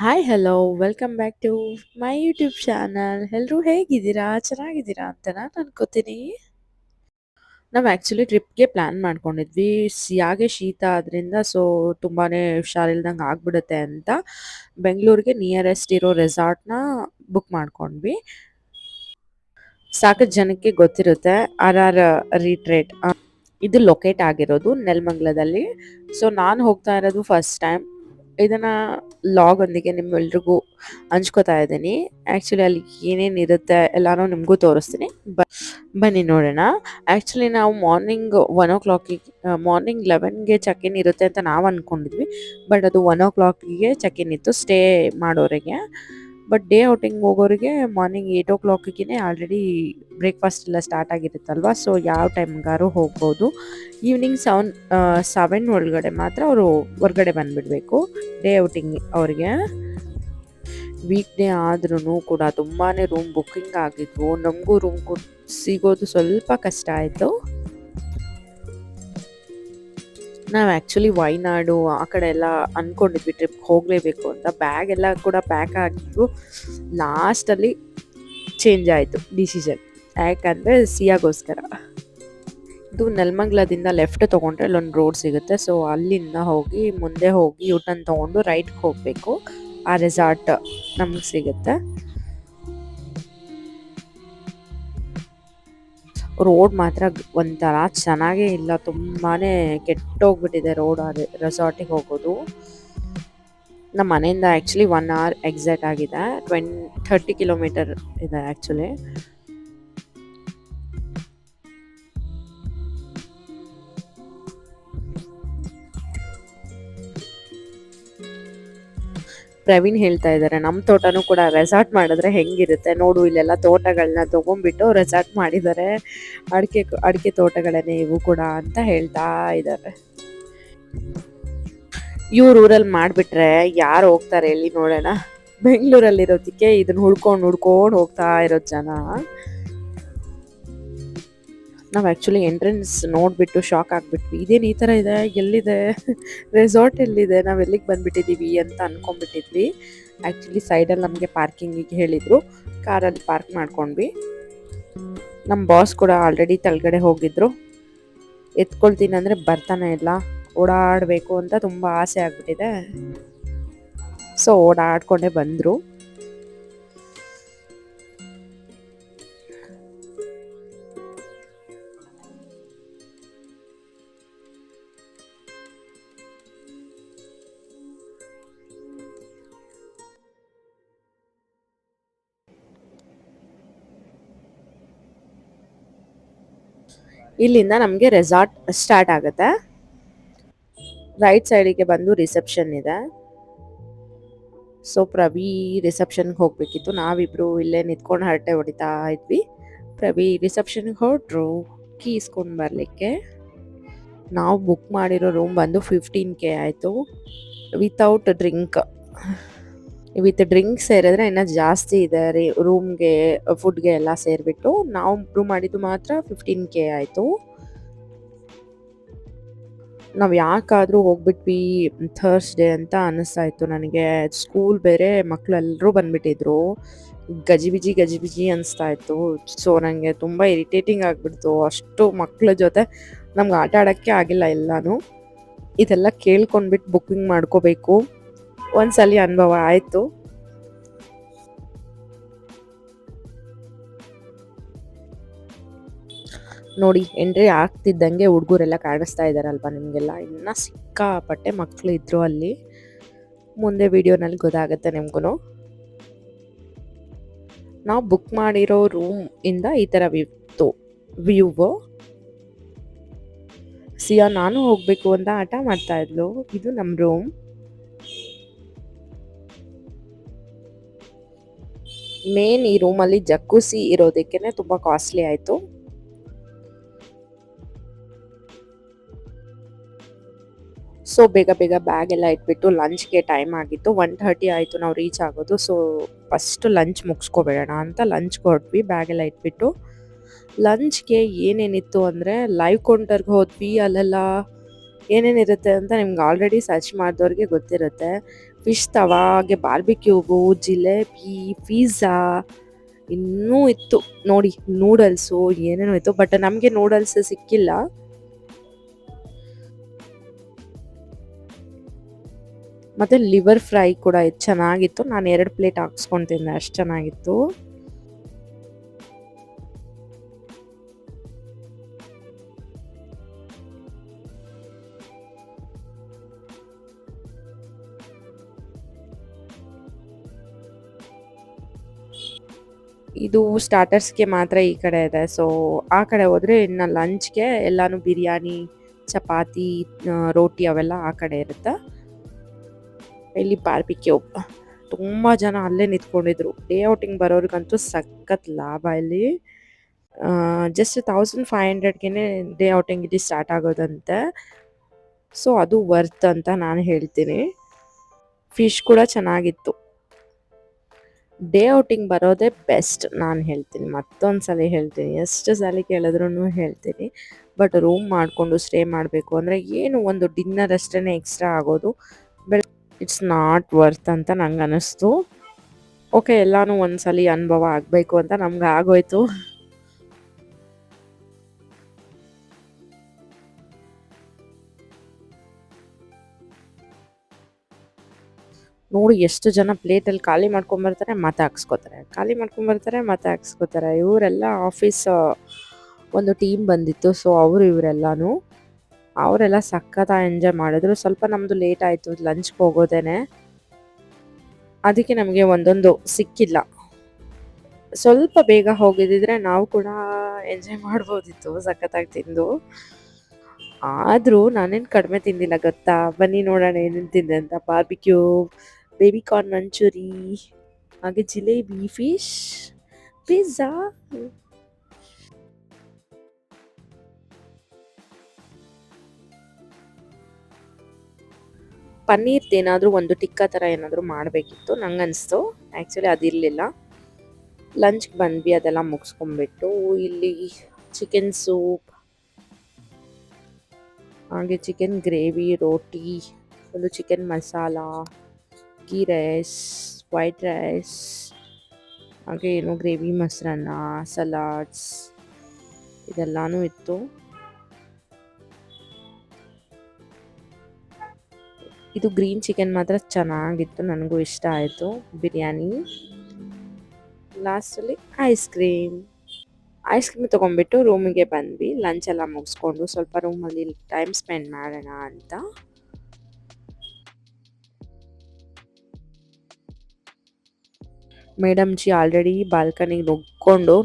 Hi hello welcome back to my YouTube channel. ಎಲ್ಲರೂ ಹೇಗಿದ್ದೀರಾ? ಚೆನ್ನಾಗಿದ್ದೀರಾ ಅಂತ ನಾನು ಅನ್ಕೋತೀನಿ. ನಾವು ಆ್ಯಕ್ಚುಲಿ ಟ್ರಿಪ್ಗೆ ಪ್ಲ್ಯಾನ್ ಮಾಡ್ಕೊಂಡಿದ್ವಿ. ಯಾಕೆ ಶೀತ ಆದ್ರಿಂದ ತುಂಬಾನೇ ಹುಷಾರಿಲ್ದಂಗೆ ಆಗ್ಬಿಡುತ್ತೆ ಅಂತ ಬೆಂಗಳೂರಿಗೆ ನಿಯರೆಸ್ಟ್ ಇರೋ ರೆಸಾರ್ಟ್ನ ಬುಕ್ ಮಾಡ್ಕೊಂಡ್ವಿ. ಸಾಕಷ್ಟು ಜನಕ್ಕೆ ಗೊತ್ತಿರುತ್ತೆ ಆರ್ ಆರ್ ರಿಟ್ರೇಟ್ ಇದು ಲೊಕೇಟ್ ಆಗಿರೋದು ನೆಲಮಂಗಲದಲ್ಲಿ. ನಾನು ಹೋಗ್ತಾ ಇರೋದು ಫಸ್ಟ್ ಟೈಮ್. ಇದನ್ನ ಲಾಗ್ ಒಂದಿಗೆ ನಿಮ್ಮೆಲ್ರಿಗೂ ಹಂಚ್ಕೋತಾ ಇದ್ದೀನಿ. ಆ್ಯಕ್ಚುಲಿ ಅಲ್ಲಿ ಏನೇನಿರುತ್ತೆ ಎಲ್ಲಾನು ನಿಮಗೂ ತೋರಿಸ್ತೀನಿ. ಬನ್ನಿ ನೋಡೋಣ. ಆ್ಯಕ್ಚುಲಿ ನಾವು ಮಾರ್ನಿಂಗ್ 1 o'clock ಮಾರ್ನಿಂಗ್ 11ಗೆ ಚೆಕ್ ಇನ್ ಇರುತ್ತೆ ಅಂತ ನಾವು ಅಂದ್ಕೊಂಡಿದ್ವಿ. ಬಟ್ ಅದು 1 o'clockಗೆ ಚೆಕ್ ಇನ್ ಇತ್ತು ಸ್ಟೇ ಮಾಡೋರಿಗೆ. ಬಟ್ ಡೇ ಔಟಿಂಗ್ ಹೋಗೋರಿಗೆ ಮಾರ್ನಿಂಗ್ 8 o'clockಗೆ ಆಲ್ರೆಡಿ ಬ್ರೇಕ್ಫಾಸ್ಟ್ ಎಲ್ಲ ಸ್ಟಾರ್ಟ್ ಆಗಿರುತ್ತಲ್ವ. ಯಾವ ಟೈಮ್ಗಾರು ಹೋಗ್ಬೋದು. ಈವ್ನಿಂಗ್ 7 ಒಳಗಡೆ ಮಾತ್ರ ಅವರು ಹೊರ್ಗಡೆ ಬಂದುಬಿಡಬೇಕು ಡೇ ಔಟಿಂಗ್ ಅವ್ರಿಗೆ. ವೀಕ್ ಡೇ ಆದ್ರೂ ಕೂಡ ತುಂಬಾ ರೂಮ್ ಬುಕ್ಕಿಂಗ್ ಆಗಿದ್ವು. ನಮಗೂ ರೂಮ್ ಸಿಗೋದು ಸ್ವಲ್ಪ ಕಷ್ಟ ಆಯಿತು. ನಾವು ಆ್ಯಕ್ಚುಲಿ ವಯನಾಡು ಆ ಕಡೆ ಎಲ್ಲ ಅಂದ್ಕೊಂಡಿದ್ವಿ ಟ್ರಿಪ್ಗೆ ಹೋಗಲೇಬೇಕು ಅಂತ. ಬ್ಯಾಗ್ ಎಲ್ಲ ಕೂಡ ಪ್ಯಾಕ್ ಆಗಿದ್ವು. ಲಾಸ್ಟಲ್ಲಿ ಚೇಂಜ್ ಆಯಿತು ಡಿಸಿಷನ್. ಯಾಕಂದರೆ ಸಿಯಾಗೋಸ್ಕರ. ಇದು ನೆಲಮಂಗಲದಿಂದ ಲೆಫ್ಟ್ ತೊಗೊಂಡ್ರೆ ಅಲ್ಲೊಂದು ರೋಡ್ ಸಿಗುತ್ತೆ. ಅಲ್ಲಿಂದ ಹೋಗಿ ಮುಂದೆ ಹೋಗಿ ಯೂಟರ್ನ್ ತೊಗೊಂಡು ರೈಟ್ಗೆ ಹೋಗಬೇಕು. ಆ ರೆಸಾರ್ಟ್ ನಮಗೆ ಸಿಗುತ್ತೆ. ರೋಡ್ ಮಾತ್ರ ಒಂಥರ ಚೆನ್ನಾಗೇ ಇಲ್ಲ. ತುಂಬಾ ಕೆಟ್ಟೋಗ್ಬಿಟ್ಟಿದೆ ರೋಡ್. ರೆಸಾರ್ಟಿಗೆ ಹೋಗೋದು ನಮ್ಮ ಮನೆಯಿಂದ ಆ್ಯಕ್ಚುಲಿ 1 hour ಎಕ್ಸಾಕ್ಟ್ ಆಗಿದೆ. 30 ಕಿಲೋಮೀಟರ್ ಇದೆ ಆ್ಯಕ್ಚುಲಿ. ಪ್ರವೀಣ್ ಹೇಳ್ತಾ ಇದ್ದಾರೆ ನಮ್ಮ ತೋಟನೂ ಕೂಡ ರೆಸಾರ್ಟ್ ಮಾಡಿದ್ರೆ ಹೆಂಗಿರುತ್ತೆ ನೋಡು, ಇಲ್ಲೆಲ್ಲ ತೋಟಗಳನ್ನ ತೊಗೊಂಡ್ಬಿಟ್ಟು ರೆಸಾರ್ಟ್ ಮಾಡಿದ್ದಾರೆ. ಅಡಿಕೆ ತೋಟಗಳನ್ನೇ ಇವು ಕೂಡ ಅಂತ ಹೇಳ್ತಾ ಇದ್ದಾರೆ. ಇವ್ರ ಊರಲ್ಲಿ ಮಾಡಿಬಿಟ್ರೆ ಯಾರು ಹೋಗ್ತಾರೆ ಹೇಳಿ ನೋಡೋಣ. ಬೆಂಗಳೂರಲ್ಲಿರೋದಕ್ಕೆ ಇದನ್ನ ಹುಡ್ಕೊಂಡು ಹೋಗ್ತಾ ಇರೋದು ಜನ. ನಾವು ಆ್ಯಕ್ಚುಲಿ ಎಂಟ್ರೆನ್ಸ್ ನೋಡಿಬಿಟ್ಟು ಶಾಕ್ ಆಗಿಬಿಟ್ವಿ. ಇದೇನು ಈ ಥರ ಇದೆ, ಎಲ್ಲಿದೆ ರೆಸಾರ್ಟ್, ಎಲ್ಲಿದೆ, ನಾವು ಎಲ್ಲಿಗೆ ಬಂದುಬಿಟ್ಟಿದ್ದೀವಿ ಅಂತ ಅಂದ್ಕೊಂಡ್ಬಿಟ್ಟಿದ್ವಿ. ಆ್ಯಕ್ಚುಲಿ ಸೈಡಲ್ಲಿ ನಮಗೆ ಪಾರ್ಕಿಂಗಿಗೆ ಹೇಳಿದರು. ಕಾರಲ್ಲಿ ಪಾರ್ಕ್ ಮಾಡ್ಕೊಂಡ್ವಿ. ನಮ್ಮ ಬಾಸ್ ಕೂಡ ಆಲ್ರೆಡಿ ಕೆಳಗಡೆ ಹೋಗಿದ್ರು. ಎತ್ಕೊಳ್ತೀನಿ ಅಂದರೆ ಬರ್ತಾನೆ ಇಲ್ಲ. ಓಡಾಡಬೇಕು ಅಂತ ತುಂಬ ಆಸೆ ಆಗ್ಬಿಟ್ಟಿದೆ. ಓಡಾಡ್ಕೊಂಡೇ ಬಂದರು. ಇಲ್ಲಿಂದ ನಮಗೆ ರೆಸಾರ್ಟ್ ಸ್ಟಾರ್ಟ್ ಆಗುತ್ತೆ. ರೈಟ್ ಸೈಡಿಗೆ ಬಂದು ರಿಸೆಪ್ಷನ್ ಇದೆ. ಪ್ರವಿ ರಿಸೆಪ್ಷನ್ಗೆ ಹೋಗಬೇಕಿತ್ತು. ನಾವಿಬ್ಬರು ಇಲ್ಲೇ ನಿಂತ್ಕೊಂಡು ಹರಟೆ ಹೊಡಿತಾ ಇದ್ವಿ. ಪ್ರವಿ ರಿಸೆಪ್ಷನ್ಗೆ ಹೊರಟ್ರು ಕೀ ಇಸ್ಕೊಂಡು ಬರಲಿಕ್ಕೆ. ನಾವು ಬುಕ್ ಮಾಡಿರೋ ರೂಮ್ ಬಂದು 15K ಆಯಿತು ವಿತೌಟ್ ಡ್ರಿಂಕ್. ವಿತ್ ಡ್ರಿಂಕ್ ಸೇರಿದ್ರೆ ಇನ್ನೂ ಜಾಸ್ತಿ ಇದೆ ರೂಮ್ಗೆ ಫುಡ್ಗೆ ಎಲ್ಲ ಸೇರಿಬಿಟ್ಟು. ನಾವು ರೂಮ್ ಮಾಡಿದ್ದು ಮಾತ್ರ 15K ಆಯಿತು. ನಾವು ಯಾಕಾದರೂ ಹೋಗ್ಬಿಟ್ವಿ ಥರ್ಸ್ಡೇ ಅಂತ ಅನ್ನಿಸ್ತಾ ಇತ್ತು ನನಗೆ. ಸ್ಕೂಲ್ ಬೇರೆ ಮಕ್ಕಳು ಎಲ್ಲರೂ ಬಂದುಬಿಟ್ಟಿದ್ರು. ಗಜಿಬಿಜಿ ಅನಿಸ್ತಾ ಇತ್ತು. ನನಗೆ ತುಂಬ ಇರಿಟೇಟಿಂಗ್ ಆಗಿಬಿಡ್ತು. ಅಷ್ಟು ಮಕ್ಕಳ ಜೊತೆ ನಮ್ಗೆ ಆಟ ಆಡೋಕ್ಕೆ ಆಗಿಲ್ಲ ಎಲ್ಲನೂ. ಇದೆಲ್ಲ ಕೇಳ್ಕೊಂಡ್ಬಿಟ್ಟು ಬುಕ್ಕಿಂಗ್ ಮಾಡ್ಕೋಬೇಕು. ಒಂದ್ಸಲಿ ಅನುಭವ ಆಯಿತು. ನೋಡಿ ಎಂಟ್ರಿ ಆಗ್ತಿದ್ದಂಗೆ ಹುಡುಗರೆಲ್ಲ ಕಾಣಿಸ್ತಾ ಇದ್ದಾರಲ್ವ ನಿಮಗೆಲ್ಲ. ಇನ್ನೂ ಸಿಕ್ಕಾಪಟ್ಟೆ ಮಕ್ಕಳು ಇದ್ರು ಅಲ್ಲಿ. ಮುಂದೆ ವಿಡಿಯೋನಲ್ಲಿ ಗೊತ್ತಾಗುತ್ತೆ ನಿಮಗೂ. ನಾವು ಬುಕ್ ಮಾಡಿರೋ ರೂಮ್ ಇಂದ ಈ ಥರ ಇತ್ತು ವ್ಯೂವು. ಸಿಯಾ ನಾನು ಹೋಗಬೇಕು ಅಂತ ಆಟ ಮಾಡ್ತಾ ಇದ್ಲು. ಇದು ನಮ್ಮ ರೂಮ್. ಮೇನ್ ಈ ರೂಮಲ್ಲಿ ಜಕ್ಕೂಸಿ ಇರೋದಕ್ಕೇ ತುಂಬ ಕಾಸ್ಟ್ಲಿ ಆಯಿತು. ಬೇಗ ಬ್ಯಾಗ್ ಎಲ್ಲ ಇಟ್ಬಿಟ್ಟು ಲಂಚ್ಗೆ ಟೈಮ್ ಆಗಿತ್ತು. 1:30 ಆಯಿತು ನಾವು ರೀಚ್ ಆಗೋದು. ಫಸ್ಟ್ ಲಂಚ್ ಮುಗಿಸ್ಕೊಬೇಡೋಣ ಅಂತ ಲಂಚ್ಗೆ ಹೊರಟ್ವಿ ಬ್ಯಾಗ್ ಎಲ್ಲ ಇಟ್ಬಿಟ್ಟು. ಲಂಚ್ಗೆ ಏನೇನಿತ್ತು ಅಂದರೆ ಲೈವ್ ಕೌಂಟರ್ಗೆ ಹೋದ್ವಿ. ಅಲ್ಲೆಲ್ಲ ಏನೇನಿರುತ್ತೆ ಅಂತ ನಿಮ್ಗೆ ಆಲ್ರೆಡಿ ಸರ್ಚ್ ಮಾಡಿದವ್ರಿಗೆ ಗೊತ್ತಿರುತ್ತೆ. ಫಿಶ್ ತವಾ, ಹಾಗೆ ಬಾರ್ಬಿಕ್ಯೂಬು, ಜಿಲೇಬಿ, ಪಿಜ್ಜಾ ಇನ್ನೂ ಇತ್ತು ನೋಡಿ, ನೂಡಲ್ಸು ಏನೇನೋ ಇತ್ತು. ಬಟ್ ನಮಗೆ ನೂಡಲ್ಸ್ ಸಿಕ್ಕಿಲ್ಲ. ಮತ್ತೆ ಲಿವರ್ ಫ್ರೈ ಕೂಡ ಇತ್ತು, ಚೆನ್ನಾಗಿತ್ತು. ನಾನು 2 ಪ್ಲೇಟ್ ಹಾಕ್ಸ್ಕೊಂಡು ತಿಂದೆ, ಅಷ್ಟು ಚೆನ್ನಾಗಿತ್ತು. ಇದು ಸ್ಟಾರ್ಟರ್ಸ್ಗೆ ಮಾತ್ರ ಈ ಕಡೆ ಇದೆ. ಸೊ ಆ ಕಡೆ ಹೋದರೆ ಇನ್ನು ಲಂಚ್ಗೆ ಎಲ್ಲಾನು ಬಿರಿಯಾನಿ, ಚಪಾತಿ, ರೋಟಿ ಅವೆಲ್ಲ ಆ ಕಡೆ ಇರುತ್ತೆ. ಇಲ್ಲಿ ಬಾರ್ಬಿಕ್ಯೂ, ತುಂಬ ಜನ ಅಲ್ಲೇ ನಿಂತ್ಕೊಂಡಿದ್ರು. ಡೇ ಔಟಿಂಗ್ ಬರೋರಿಗಂತೂ ಸಖತ್ ಲಾಭ ಇಲ್ಲಿ. ಜಸ್ಟ್ 1500ಗೆ ಡೇ ಔಟಿಂಗ್ ಇಲ್ಲಿ ಸ್ಟಾರ್ಟ್ ಆಗೋದಂತೆ. ಸೊ ಅದು ವರ್ತ್ ಅಂತ ನಾನು ಹೇಳ್ತೀನಿ. ಫಿಶ್ ಕೂಡ ಚೆನ್ನಾಗಿತ್ತು. ಡೇ ಔಟಿಂಗ್ ಬರೋದೇ ಬೆಸ್ಟ್ ನಾನು ಹೇಳ್ತೀನಿ. ಮತ್ತೊಂದು ಸಲ ಹೇಳ್ತೀನಿ, ಎಷ್ಟು ಸಲ ಕೇಳಿದ್ರೂ ಹೇಳ್ತೀನಿ. ಬಟ್ ರೂಮ್ ಮಾಡಿಕೊಂಡು ಸ್ಟೇ ಮಾಡಬೇಕು ಅಂದರೆ ಏನು ಒಂದು ಡಿನ್ನರ್ ಅಷ್ಟೇ ಎಕ್ಸ್ಟ್ರಾ ಆಗೋದು. ಇಟ್ಸ್ ನಾಟ್ ವರ್ತ್ ಅಂತ ನಂಗೆ ಅನ್ನಿಸ್ತು. ಓಕೆ, ಎಲ್ಲಾನು ಒಂದ್ಸಲಿ ಅನುಭವ ಆಗಬೇಕು ಅಂತ ನಮ್ಗೆ ಆಗೋಯ್ತು. ನೋಡಿ ಎಷ್ಟು ಜನ ಪ್ಲೇಟಲ್ಲಿ ಖಾಲಿ ಮಾಡ್ಕೊಂಬರ್ತಾರೆ, ಮತ್ತೆ ಹಾಕ್ಸ್ಕೊತಾರೆ, ಖಾಲಿ ಮಾಡ್ಕೊಂಬರ್ತಾರೆ, ಮತ್ತೆ ಹಾಕ್ಸ್ಕೊತಾರೆ. ಇವರೆಲ್ಲ ಆಫೀಸ್ ಒಂದು ಟೀಮ್ ಬಂದಿತ್ತು. ಸೊ ಇವರೆಲ್ಲನೂ ಅವರೆಲ್ಲ ಸಖತ್ತಾಗಿ ಎಂಜಾಯ್ ಮಾಡಿದ್ರು. ಸ್ವಲ್ಪ ನಮ್ಮದು ಲೇಟ್ ಆಯಿತು ಲಂಚ್ಗೆ ಹೋಗೋದೇನೆ, ಅದಕ್ಕೆ ನಮಗೆ ಒಂದೊಂದು ಸಿಕ್ಕಿಲ್ಲ. ಸ್ವಲ್ಪ ಬೇಗ ಹೋಗಿದ್ದಿದ್ರೆ ನಾವು ಕೂಡ ಎಂಜಾಯ್ ಮಾಡ್ಬೋದಿತ್ತು ಸಖತ್ತಾಗಿ ತಿಂದು. ಆದರೂ ನಾನೇನು ಕಡಿಮೆ ತಿಂದಿಲ್ಲ ಗೊತ್ತಾ. ಬನ್ನಿ ನೋಡೋಣ ಏನೇನು ತಿಂದೆ ಅಂತ. ಬಾರ್ಬಿಕ್ಯೂ, ಬೇಬಿ ಕಾರ್ನ್ ಮಂಚೂರಿ, ಹಾಗೆ ಜಿಲೇಬಿ, ಫಿಶ್, ಪಿಜ್ಜಾ. ಪನ್ನೀರ್ದೇನಾದರೂ ಒಂದು ಟಿಕ್ಕಾ ಥರ ಏನಾದರೂ ಮಾಡಬೇಕಿತ್ತು ನಂಗನ್ನಿಸ್ತು. ಆ್ಯಕ್ಚುಲಿ ಅದಿರಲಿಲ್ಲ. ಲಂಚ್ಗೆ ಬಂದ್ವಿ, ಅದೆಲ್ಲ ಮುಗಿಸ್ಕೊಂಡ್ಬಿಟ್ಟು ಇಲ್ಲಿ ಚಿಕನ್ ಸೂಪ್, ಹಾಗೆ ಚಿಕನ್ ಗ್ರೇವಿ, ರೋಟಿ, ಒಂದು chicken masala, ghee rice, white rice, ಹಾಗೆ ಏನೋ ಗ್ರೇವಿ ಮೊಸರನ್ನ, ಸಲಾಡ್ಸ್ ಇದೆಲ್ಲನೂ ಇತ್ತು. ಇದು ಗ್ರೀನ್ ಚಿಕನ್ ಮಾತ್ರ ಚೆನ್ನಾಗಿತ್ತು, ನನಗೂ ಇಷ್ಟ ಆಯಿತು. ಬಿರಿಯಾನಿ, ಲಾಸ್ಟಲ್ಲಿ ಐಸ್ ಕ್ರೀಮ್ ತೊಗೊಂಡ್ಬಿಟ್ಟು ರೂಮಿಗೆ ಬಂದ್ವಿ. ಲಂಚ್ ಎಲ್ಲ ಮುಗಿಸ್ಕೊಂಡು ಸ್ವಲ್ಪ ರೂಮಲ್ಲಿ ಟೈಮ್ ಸ್ಪೆಂಡ್ ಮಾಡೋಣ ಅಂತ. ಮೇಡಮ್ ಜಿ ಆಲ್ರೆಡಿ ಬಾಲ್ಕನಿಗೆ ನೋಡ್ಕೊಂಡು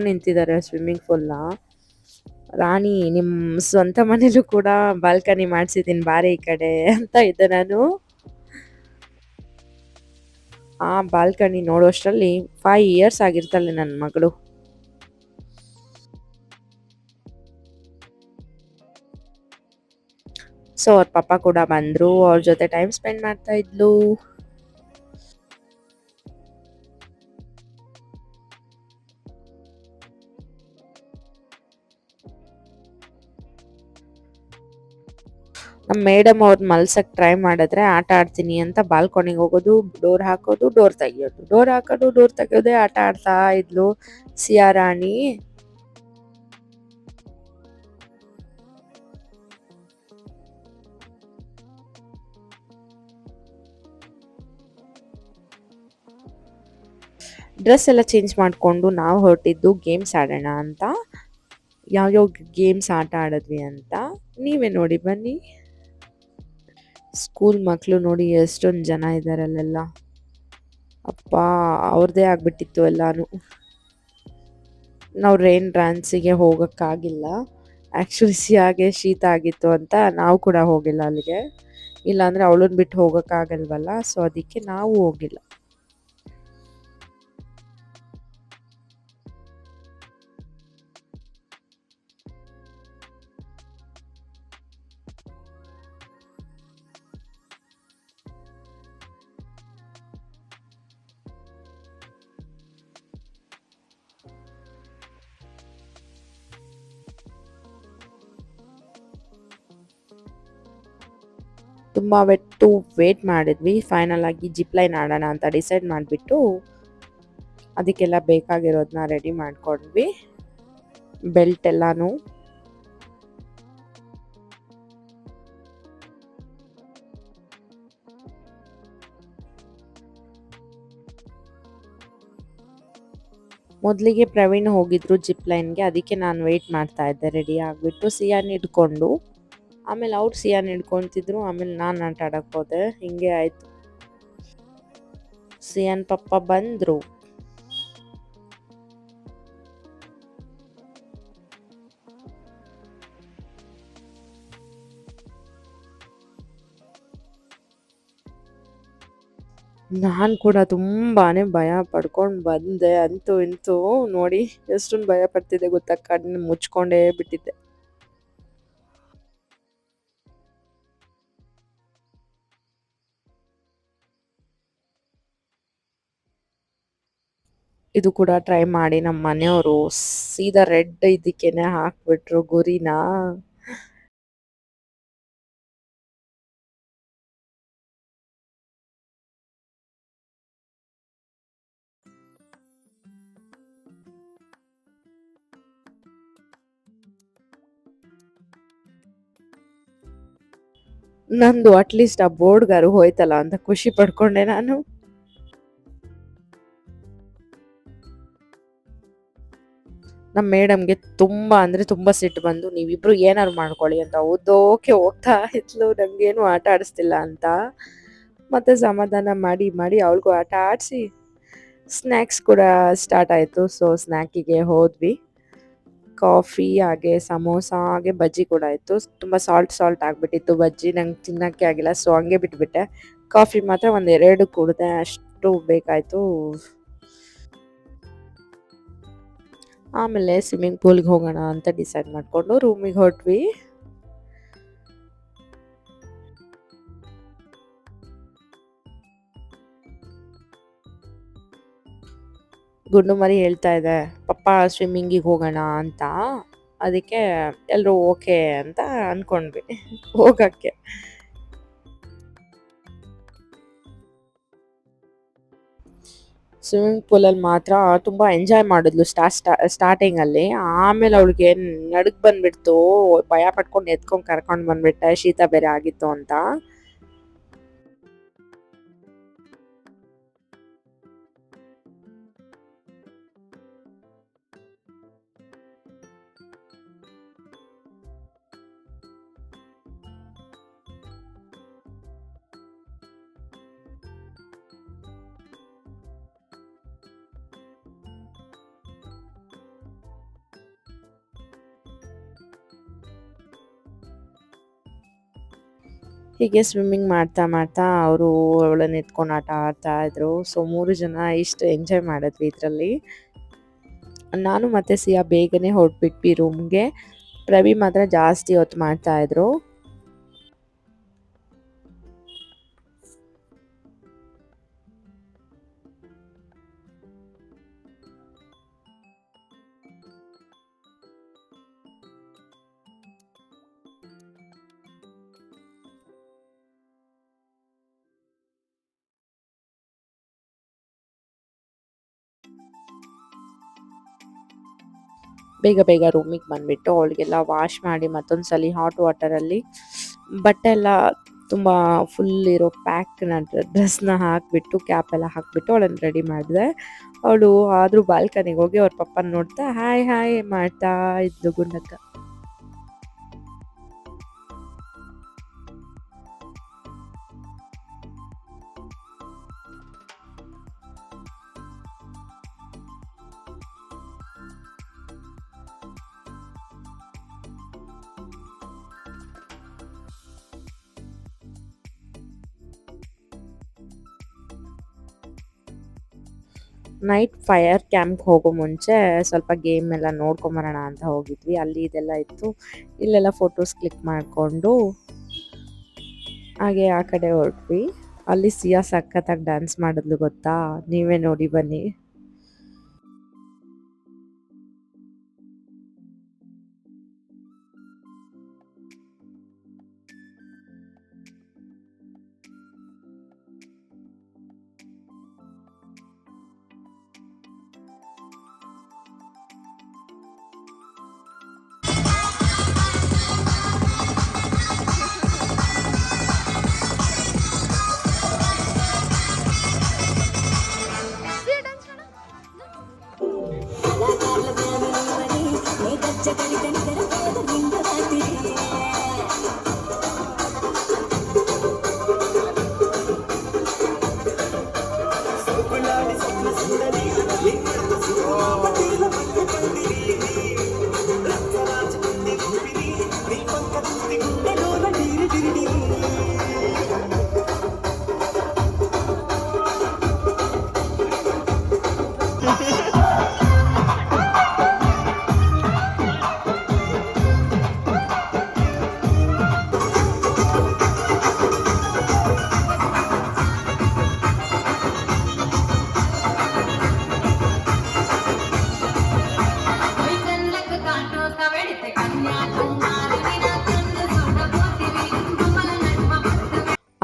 ನಿಂತಿದ್ದಾರೆ ಸ್ವಿಮ್ಮಿಂಗ್ ಪೂಲ್ನ. ರಾಣಿ, ನಿಮ್ಮ ಸ್ವಂತ ಮನೇಲೂ ಕೂಡ ಬಾಲ್ಕನಿ ಮಾಡಿಸಿದ್ದೀನಿ ಬಾರಿ ಈ ಕಡೆ ಅಂತ ಇದ್ದೆ ನಾನು. ಆ ಬಾಲ್ಕನಿ ನೋಡೋಷ್ಟರಲ್ಲಿ 5 ಇಯರ್ಸ್ ಆಗಿರ್ತಾಳೆ ನನ್ನ ಮಗಳು. ಸೊ ಅವ್ರ ಪಾಪ ಕೂಡ ಬಂದರು, ಅವ್ರ ಜೊತೆ ಟೈಮ್ ಸ್ಪೆಂಡ್ ಮಾಡ್ತಾ ಇದ್ಲು. ನಮ್ಮ ಮೇಡಮ್ ಅವ್ರನ್ನ ಮಲ್ಸಕ್ಕೆ ಟ್ರೈ ಮಾಡಿದ್ರೆ ಆಟ ಆಡ್ತೀನಿ ಅಂತ ಬಾಲ್ಕನಿಗೆ ಹೋಗೋದು, ಡೋರ್ ಹಾಕೋದು, ಡೋರ್ ತೆಗಿಯೋದು, ಡೋರ್ ಹಾಕೋದು, ಡೋರ್ ತೆಗಿಯೋದೇ ಆಟ ಆಡ್ತಾ ಇದ್ಲು ಸಿಯಾ ರಾಣಿ. ಡ್ರೆಸ್ ಎಲ್ಲ ಚೇಂಜ್ ಮಾಡಿಕೊಂಡು ನಾವು ಹೊರಟಿದ್ದು ಗೇಮ್ಸ್ ಆಡೋಣ ಅಂತ. ಯಾವ್ಯಾವ ಗೇಮ್ಸ್ ಆಟ ಆಡಿದ್ವಿ ಅಂತ ನೀವೇ ನೋಡಿ ಬನ್ನಿ. ಸ್ಕೂಲ್ ಮಕ್ಕಳು ನೋಡಿ ಎಷ್ಟೊಂದು ಜನ ಇದ್ದಾರೆ ಅಲ್ಲೆಲ್ಲ. ಅಪ್ಪ, ಅವ್ರದ್ದೇ ಆಗ್ಬಿಟ್ಟಿತ್ತು ಎಲ್ಲಾನು. ನಾವು ರೈನ್ ಡ್ಯಾನ್ಸಿಗೆ ಹೋಗೋಕ್ಕಾಗಿಲ್ಲ. ಆ್ಯಕ್ಚುಲಿ ಸಿಯಾಗೆ ಶೀತ ಆಗಿತ್ತು ಅಂತ ನಾವು ಕೂಡ ಹೋಗಿಲ್ಲ ಅಲ್ಲಿಗೆ. ಇಲ್ಲಾಂದರೆ ಅವಳನ್ನ ಬಿಟ್ಟು ಹೋಗೋಕ್ಕಾಗಲ್ವಲ್ಲ, ಸೊ ಅದಕ್ಕೆ ನಾವು ಹೋಗಿಲ್ಲ. ತುಂಬ ಹೊತ್ತು ವೇಟ್ ಮಾಡಿದ್ವಿ. ಫೈನಲ್ ಆಗಿ ಜಿಪ್ ಲೈನ್ ಆಡೋಣ ಅಂತ ಡಿಸೈಡ್ ಮಾಡಿಬಿಟ್ಟು ಅದಕ್ಕೆಲ್ಲ ಬೇಕಾಗಿರೋದನ್ನ ರೆಡಿ ಮಾಡ್ಕೊಂಡ್ವಿ. ಬೆಲ್ಟ್ ಎಲ್ಲಾನು ಮೊದಲಿಗೆ ಪ್ರವೀಣ್ ಹೋಗಿದ್ರು ಜಿಪ್ ಲೈನ್ಗೆ, ಅದಕ್ಕೆ ನಾನು ವೆಯ್ಟ್ ಮಾಡ್ತಾ ಇದ್ದೆ ರೆಡಿ ಆಗಿಬಿಟ್ಟು ಸಿಯಾನ್ ಹಿಡ್ಕೊಂಡು. ಆಮೇಲೆ ಅವ್ರು ಸಿಯಾನ್ ಹಿಡ್ಕೊತಿದ್ರು, ಆಮೇಲೆ ನಾನು ಆಟ ಆಡಕ್ಕೆ ಹೋದೆ. ಹಿಂಗೆ ಆಯಿತು. ಸಿಯಾನ್ ಪಪ್ಪ ಬಂದರು. ನಾನು ಕೂಡ ತುಂಬಾನೇ ಭಯ ಪಡ್ಕೊಂಡು ಬಂದೆ. ಅಂತೂ ಇಂತೂ ನೋಡಿ ಎಷ್ಟೊಂದು ಭಯ ಪಡ್ತಿದ್ದೆ ಗೊತ್ತಾ, ಕಣ್ಣು ಮುಚ್ಕೊಂಡೇ ಬಿಟ್ಟಿದ್ದೆ. ಇದು ಕೂಡ ಟ್ರೈ ಮಾಡಿ ನಮ್ಮ ಮನೆಯವರು ಸೀದಾ ರೆಡ್ ಇದಕ್ಕೇನೆ ಹಾಕ್ಬಿಟ್ರು ಗುರಿನ. ನಂದು ಅಟ್ಲೀಸ್ಟ್ ಆ ಬೋರ್ಡ್ಗಾರು ಹೋಯ್ತಲ್ಲ ಅಂತ ಖುಷಿ ಪಡ್ಕೊಂಡೆ ನಾನು. ನಮ್ಮ ಮೇಡಮ್ಗೆ ತುಂಬಾ ಅಂದ್ರೆ ತುಂಬಾ ಸಿಟ್ಟು ಬಂದು, ನೀವಿಬ್ರು ಏನಾದ್ರು ಮಾಡ್ಕೊಳ್ಳಿ ಅಂತ ಓದೋಕೆ ಹೋಗ್ತಾ ಇದ್ಲು, ನಂಗೇನು ಆಟ ಆಡಿಸ್ತಿಲ್ಲ ಅಂತ. ಮತ್ತೆ ಸಮಾಧಾನ ಮಾಡಿ ಮಾಡಿ ಅವಳಿಗೂ ಆಟ ಆಡಿಸಿ ಸ್ನ್ಯಾಕ್ಸ್ ಕೂಡ ಸ್ಟಾರ್ಟ್ ಆಯಿತು. ಸೊ ಸ್ನ್ಯಾಕಿಗೆ ಹೋದ್ವಿ. ಕಾಫಿ ಹಾಗೆ ಸಮೋಸ ಹಾಗೆ ಬಜ್ಜಿ ಕೂಡ ಇತ್ತು. ತುಂಬ ಸಾಲ್ಟ್ ಆಗಿಬಿಟ್ಟಿತ್ತು ಬಜ್ಜಿ, ನಂಗೆ ತಿನ್ನೋಕ್ಕೆ ಆಗಿಲ್ಲ. ಸೊ ಹಂಗೆ ಬಿಟ್ಬಿಟ್ಟೆ. ಕಾಫಿ ಮಾತ್ರ ಒಂದೆರಡು ಕುಡಿದೆ, ಅಷ್ಟು ಬೇಕಾಯಿತು. ಆಮೇಲೆ ಸ್ವಿಮ್ಮಿಂಗ್ ಪೂಲ್ಗೆ ಹೋಗೋಣ ಅಂತ ಡಿಸೈಡ್ ಮಾಡಿಕೊಂಡು ರೂಮಿಗೆ ಹೊರಟ್ವಿ. ಗುಂಡು ಮರಿ ಹೇಳ್ತಾ ಇದೆ ಪಪ್ಪ ಸ್ವಿಮ್ಮಿಂಗಿಗೆ ಹೋಗೋಣ ಅಂತ. ಅದಕ್ಕೆ ಎಲ್ಲರೂ ಓಕೆ ಅಂತ ಅಂದ್ಕೊಂಡ್ವಿ ಹೋಗೋಕ್ಕೆ. ಸ್ವಿಮ್ಮಿಂಗ್ ಪೂಲಲ್ಲಿ ಮಾತ್ರ ತುಂಬ ಎಂಜಾಯ್ ಮಾಡಿದ್ಲು ಸ್ಟಾರ್ಟಿಂಗಲ್ಲಿ. ಆಮೇಲೆ ಅವಳಿಗೆ ನಡುಗ್ ಬಂದ್ಬಿಡ್ತು, ಭಯ ಪಟ್ಕೊಂಡು ಎತ್ಕೊಂಡು ಕರ್ಕೊಂಡು ಬಂದ್ಬಿಟ್ಟೆ, ಶೀತ ಬೇರೆ ಆಗಿತ್ತು ಅಂತ. ಹೀಗೆ ಸ್ವಿಮ್ಮಿಂಗ್ ಮಾಡ್ತಾ ಮಾಡ್ತಾ ಅವರು ಅವಳನ್ನ ಎತ್ಕೊಂಡು ಆಟ ಆಡ್ತಾ ಇದ್ರು. ಸೊ 3 ಜನ ಇಷ್ಟು ಎಂಜಾಯ್ ಮಾಡಿದ್ವಿ ಇದರಲ್ಲಿ. ನಾನು ಮತ್ತೆ ಸಿಯಾ ಬೇಗನೆ ಹೊರಟ್ಬಿಟ್ವಿ ರೂಮ್ಗೆ. ಪ್ರವಿ ಮಾತ್ರ ಜಾಸ್ತಿ ಹೊತ್ತು ಮಾಡ್ತಾ ಇದ್ರು. ಬೇಗ ಬೇಗ ರೂಮಿಗೆ ಬಂದುಬಿಟ್ಟು ಅವಳಿಗೆಲ್ಲ ವಾಶ್ ಮಾಡಿ ಮತ್ತೊಂದು ಸಲ ಹಾಟ್ ವಾಟರಲ್ಲಿ ಬಟ್ಟೆ ಎಲ್ಲ ತುಂಬ ಫುಲ್ ಇರೋ ಪ್ಯಾಕ್ನ ಡ್ರೆಸ್ನ ಹಾಕಿಬಿಟ್ಟು ಕ್ಯಾಪ್ ಎಲ್ಲ ಹಾಕಿಬಿಟ್ಟು ಅವಳನ್ನು ರೆಡಿ ಮಾಡಿದೆ. ಅವಳು ಆದರೂ ಬಾಲ್ಕನಿಗೆ ಹೋಗಿ ಅವ್ರ ಪಪ್ಪನ ನೋಡ್ತಾ ಹಾಯ್ ಹಾಯ್ ಮಾಡ್ತಾ ಇದ್ದು ಗುಂಡಕ್ಕ. ನೈಟ್ ಫೈರ್ ಕ್ಯಾಂಪ್ಗೆ ಹೋಗೋ ಮುಂಚೆ ಸ್ವಲ್ಪ ಗೇಮ್ ಎಲ್ಲ ನೋಡ್ಕೊಂಬರೋಣ ಅಂತ ಹೋಗಿದ್ವಿ. ಅಲ್ಲಿ ಇದೆಲ್ಲ ಇತ್ತು, ಇಲ್ಲೆಲ್ಲ ಫೋಟೋಸ್ ಕ್ಲಿಕ್ ಮಾಡಿಕೊಂಡು ಹಾಗೆ ಆ ಕಡೆ ಹೊರಟ್ವಿ. ಅಲ್ಲಿ ಸಿಯಾ ಸಖತ್ತಾಗಿ ಡ್ಯಾನ್ಸ್ ಮಾಡಿದ್ಲು ಗೊತ್ತಾ, ನೀವೇ ನೋಡಿ ಬನ್ನಿ.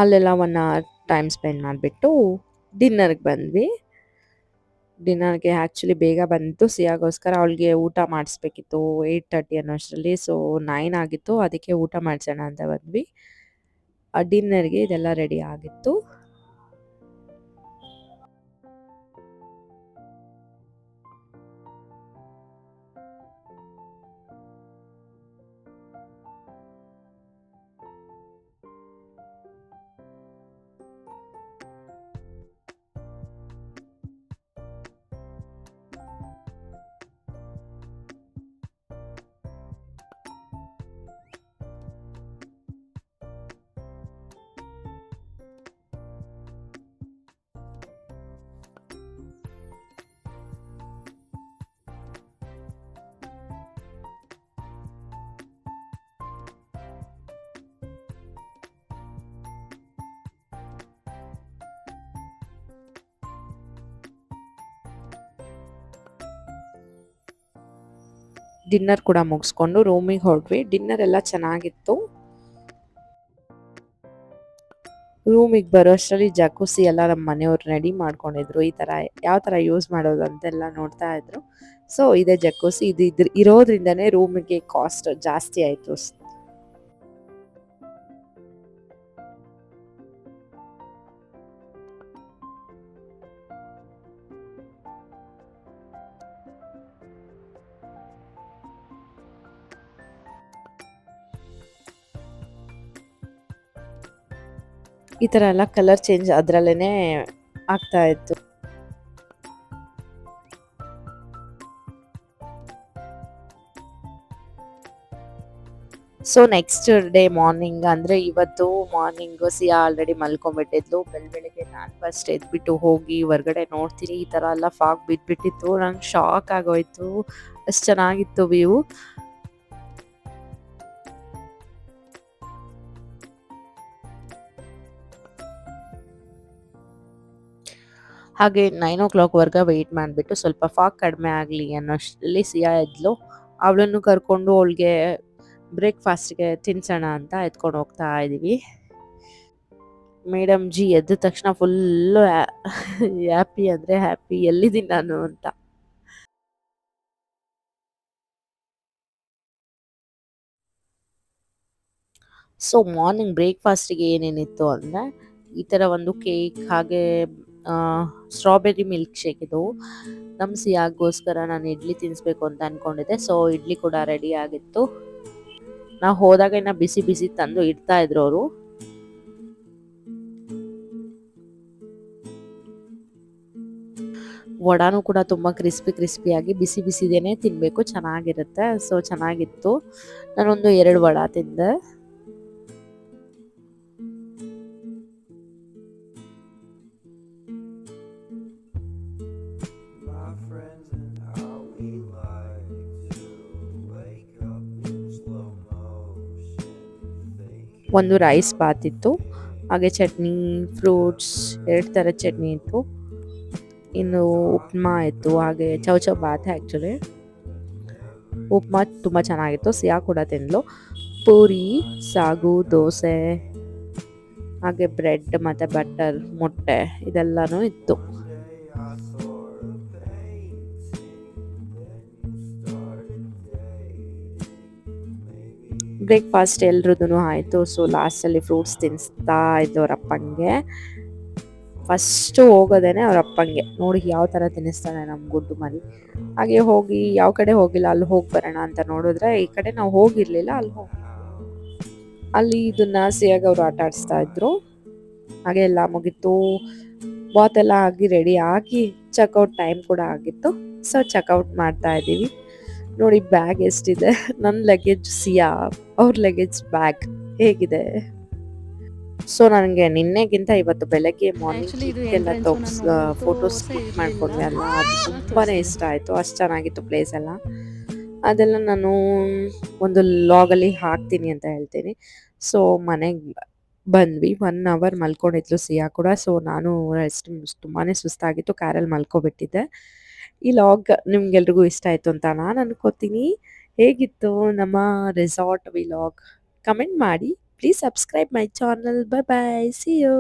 ಅಲ್ಲೆಲ್ಲ 1 ಅವರ್ ಟೈಮ್ ಸ್ಪೆಂಡ್ ಮಾಡಿಬಿಟ್ಟು ಡಿನ್ನರ್ಗೆ ಬಂದ್ವಿ. ಡಿನ್ನರ್ಗೆ ಆ್ಯಕ್ಚುಲಿ ಬೇಗ ಬಂತು ಸಿಯಾಗೋಸ್ಕರ ಅವಳಿಗೆ ಊಟ ಮಾಡಿಸ್ಬೇಕಿತ್ತು 8:30 ಅನ್ನೋಷ್ಟರಲ್ಲಿ. ಸೊ 9 ಆಗಿತ್ತು, ಅದಕ್ಕೆ ಊಟ ಮಾಡಿಸೋಣ ಅಂತ ಬಂದ್ವಿ. ಡಿನ್ನರ್ಗೆ ಇದೆಲ್ಲ ರೆಡಿ ಆಗಿತ್ತು. ಡಿನ್ನರ್ ಕೂಡ ಮುಗಿಸ್ಕೊಂಡು ರೂಮಿಗೆ ಹೊರಟ್ವಿ. ಡಿನ್ನರ್ ಎಲ್ಲ ಚೆನ್ನಾಗಿತ್ತು. ರೂಮಿಗೆ ಬರೋಷ್ಟರಲ್ಲಿ ಜಕುಸಿ ಎಲ್ಲ ನಮ್ಮ ಮನೆಯವ್ರು ರೆಡಿ ಮಾಡ್ಕೊಂಡಿದ್ರು. ಈ ಥರ ಯಾವ ಥರ ಯೂಸ್ ಮಾಡೋದು ಅಂತೆಲ್ಲ ನೋಡ್ತಾ ಇದ್ರು. ಸೊ ಇದೇ ಜಕುಸಿ, ಇದು ಇರೋದ್ರಿಂದನೇ ರೂಮಿಗೆ ಕಾಸ್ಟ್ ಜಾಸ್ತಿ ಆಯಿತು. ಈ ಥರ ಎಲ್ಲ ಕಲರ್ ಚೇಂಜ್ ಅದರಲ್ಲೇ ಆಗ್ತಾ ಇತ್ತು. ಸೊ ನೆಕ್ಸ್ಟ್ ಡೇ ಮಾರ್ನಿಂಗ್ ಅಂದರೆ ಇವತ್ತು ಮಾರ್ನಿಂಗು ಸಿಯಾ ಆಲ್ರೆಡಿ ಮಲ್ಕೊಂಡ್ಬಿಟ್ಟಿದ್ಲು. ಬೆಳಗ್ಗೆ ನಾನು ಫಸ್ಟ್ ಎದ್ಬಿಟ್ಟು ಹೋಗಿ ಹೊರ್ಗಡೆ ನೋಡ್ತೀನಿ, ಈ ಥರ ಎಲ್ಲ ಫಾಗ್ ಬಿದ್ದುಬಿಟ್ಟಿತ್ತು. ನಂಗೆ ಶಾಕ್ ಆಗೋಯ್ತು, ಅಷ್ಟು ಚೆನ್ನಾಗಿತ್ತು ವ್ಯೂ. ಹಾಗೆ 9 o'clockವರೆಗೆ ವೆಯ್ಟ್ ಮಾಡಿಬಿಟ್ಟು ಸ್ವಲ್ಪ ಫಾಗ್ ಕಡಿಮೆ ಆಗಲಿ ಅನ್ನೋಷ್ಟರಲ್ಲಿ ಸಿಯಾ ಎದ್ಲು. ಅವಳನ್ನು ಕರ್ಕೊಂಡು ಅವಳಿಗೆ ಬ್ರೇಕ್ಫಾಸ್ಟ್ಗೆ ತಿನ್ಸೋಣ ಅಂತ ಎತ್ಕೊಂಡು ಹೋಗ್ತಾ ಇದ್ದೀವಿ. ಮೇಡಮ್ ಜಿ ಎದ್ದ ತಕ್ಷಣ ಫುಲ್ಲು ಹ್ಯಾಪಿ ಅಂದರೆ ಹ್ಯಾಪಿ, ಎಲ್ಲಿದ್ದೀನಿ ನಾನು ಅಂತ. ಸೊ ಮಾರ್ನಿಂಗ್ ಬ್ರೇಕ್ಫಾಸ್ಟಿಗೆ ಏನೇನಿತ್ತು ಅಂದರೆ ಈ ಥರ ಒಂದು ಕೇಕ್, ಹಾಗೆ ಸ್ಟ್ರಾಬೆರಿ ಮಿಲ್ಕ್ ಶೇಕ್. ಇದು ನಮ್ಮ ಸಿಯಾಗೋಸ್ಕರ ನಾನು ಇಡ್ಲಿ ತಿನ್ನಿಸ್ಬೇಕು ಅಂತ ಅಂದ್ಕೊಂಡಿದ್ದೆ. ಸೊ ಇಡ್ಲಿ ಕೂಡ ರೆಡಿ ಆಗಿತ್ತು. ನಾವು ಹೋದಾಗ ಇನ್ನು ಬಿಸಿ ಬಿಸಿ ತಂದು ಇಡ್ತಾ ಇದ್ರು ಅವರು. ವಡಾನು ಕೂಡ ತುಂಬ ಕ್ರಿಸ್ಪಿಯಾಗಿ ಬಿಸಿ ಬಿಸಿದೇನೆ ತಿನ್ನಬೇಕು, ಚೆನ್ನಾಗಿರುತ್ತೆ. ಸೊ ಚೆನ್ನಾಗಿತ್ತು. ನಾನೊಂದು 2 ವಡಾ ತಿಂದೆ. ಒಂದು ರೈಸ್ ಬಾತ್ ಇತ್ತು, ಹಾಗೆ ಚಟ್ನಿ, ಫ್ರೂಟ್ಸ್, 2 ಥರದ ಚಟ್ನಿ ಇತ್ತು. ಇನ್ನು ಉಪ್ಮಾ ಇತ್ತು, ಹಾಗೆ ಚೌಚೌ ಬಾತ್. ಆ್ಯಕ್ಚುಲಿ ಉಪ್ಮಾ ತುಂಬ ಚೆನ್ನಾಗಿತ್ತು. ಸಿಯಾ ಕೂಡ ತಿಂದಳು. ಪೂರಿ, ಸಾಗು, ದೋಸೆ, ಹಾಗೆ ಬ್ರೆಡ್ ಮತ್ತು ಬಟರ್, ಮೊಟ್ಟೆ ಇದೆಲ್ಲನೂ ಇತ್ತು. ಬ್ರೇಕ್ಫಾಸ್ಟ್ ಎಲ್ರದ್ದು ಆಯಿತು. ಸೊ ಲಾಸ್ಟಲ್ಲಿ ಫ್ರೂಟ್ಸ್ ತಿನ್ನಿಸ್ತಾ ಇದ್ದು ಅವರಪ್ಪಂಗೆ. ಫಸ್ಟು ಹೋಗೋದೇನೆ ಅವರಪ್ಪಂಗೆ. ನೋಡಿ ಯಾವ ಥರ ತಿನ್ನಿಸ್ತಾನೆ ನಮ್ಮ ಗುಡ್ಡು ಮರಿ. ಹಾಗೆ ಹೋಗಿ ಯಾವ ಕಡೆ ಹೋಗಿಲ್ಲ, ಅಲ್ಲಿ ಹೋಗಿ ಬರೋಣ ಅಂತ ನೋಡಿದ್ರೆ ಈ ಕಡೆ ನಾವು ಹೋಗಿರಲಿಲ್ಲ, ಅಲ್ಲಿ ಇದನ್ನು ಸಿಯಾಗ ಅವರು ಆಟ ಆಡಿಸ್ತಾ ಇದ್ರು. ಹಾಗೆ ಎಲ್ಲ ಮುಗೀತು. ಬಾತ್ ಎಲ್ಲ ಆಗಿ ರೆಡಿ ಆಗಿ ಚೆಕ್ಔಟ್ ಟೈಮ್ ಕೂಡ ಆಗಿತ್ತು. ಸೊ ಚೆಕ್ಔಟ್ ಮಾಡ್ತಾ ಇದ್ದೀವಿ. ನೋಡಿ ಬ್ಯಾಗ್ ಎಷ್ಟಿದೆ. ನನ್ನ ಲಗೇಜ್ ಸಿಯಾ, ಅವ್ರ ಲಗೇಜ್ ಬ್ಯಾಗ್ ಹೇಗಿದೆ. ಸೊ ನನಗೆ ನಿನ್ನೆಗಿಂತ ಇವತ್ತು ಬೆಳಗ್ಗೆ ಮಾರ್ನಿಂಗ್ ಆ್ಯಕ್ಚುಲಿ ಇದು ಕ್ಲಿಕ್ ಎಲ್ಲ ಎಂಟ್ರೆನ್ಸು ನಾನು ಫೋಟೋಸ್ ತೋರಿಸೇ ಕ್ಲಿಕ್ ಇರಲಿಲ್ಲ, ಮಾಡ್ಕೊಂಡ್ವಿ ಅಲ್ಲ, ಅದು ತುಂಬಾನೇ ತೋರಿಸ್ತೀನಿ. ಇಷ್ಟ ಆಯಿತು. ಅಷ್ಟು ಚೆನ್ನಾಗಿತ್ತು ಪ್ಲೇಸ್ ಎಲ್ಲ. ಅದೆಲ್ಲ ನಾನು ಒಂದು ಲಾಗಲ್ಲಿ ಹಾಕ್ತೀನಿ ಅಂತ ಹೇಳ್ತೀನಿ. ಸೊ ಮನೆಗೆ ಬಂದ್ವಿ. 1 ಅವರ್ ಮಲ್ಕೊಂಡಿದ್ಲು ಸಿಯಾ ಕೂಡ. ಸೊ ನಾನು ರೆಸ್ಟ್ ತುಂಬಾ ಸುಸ್ತಾಗಿತ್ತು, ಕಾರಲ್ಲಿ ಮಲ್ಕೊಬಿಟ್ಟಿದ್ದೆ. ಈ ಲಾಗ್ ನಿಮ್ಗೆಲ್ರಿಗೂ ಇಷ್ಟ ಆಯಿತು ಅಂತ ನಾನು ಅನ್ಕೋತೀನಿ. ಹೇಗಿತ್ತು ನಮ್ಮ ರೆಸಾರ್ಟ್ ವಿಲಾಗ್? ಕಮೆಂಟ್ ಮಾಡಿ. Please subscribe my channel. Bye bye. See you.